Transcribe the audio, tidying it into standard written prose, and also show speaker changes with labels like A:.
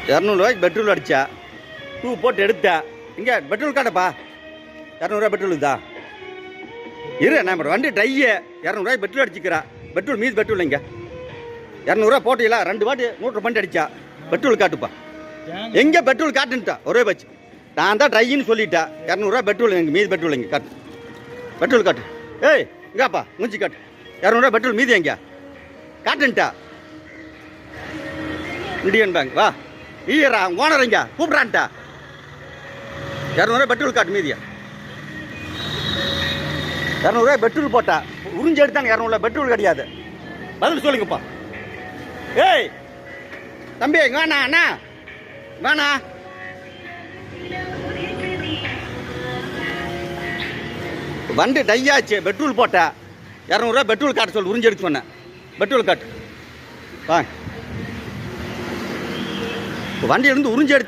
A: 200 petrol அடித்தா போட்டு எடுத்தா இங்கே பெட்ரோல் காட்டப்பா 200 பெட்ரோல் இதா இரு நான் வண்டி ட்ரையு 200 பெட்ரோல் அடிச்சுக்கிறா பெட்ரோல் மீது பெட்ரோல் இங்கே 200 போட்டிங்களா 2 வாட்டி 100 பண்டு அடித்தா பெட்ரோல் காட்டுப்பா எங்கே பெட்ரோல் காட்டுன்ட்டா ஒரே பச்சு நான் தான் ட்ரைன்னு சொல்லிட்டேன் 200 பெட்ரோல் எங்கள் மீது பெட்ரோல் இங்கே காட்டு பெட்ரோல் காட்டு ஏய் இங்காப்பா மூஞ்சி காட்டு 200 பெட்ரோல் மீதி எங்கே காட்டுன்ட்டா இண்டியன் பேங்க் வா ஈரா ஓனர் இங்க கூப்பிட்றான்ட்டா 200 பெட்ரோல் காட்டு மீதியா 200 பெட்ரோல் போட்டா உறிஞ்சி எடுத்தாங்க 200 பெட்ரோல் கிடையாது பதில் சொல்லுங்கப்பா ஏய் தம்பி வேணா அண்ணா வேணா வண்டி டையாச்சு பெட்ரோல் போட்டா 200 பெட்ரோல் காட்ட சொல்லு உறிஞ்சி எடுத்து சொன்னேன் பெட்ரோல் காட்டு வா வண்டி இருந்து உறிஞ்சி எடுத்து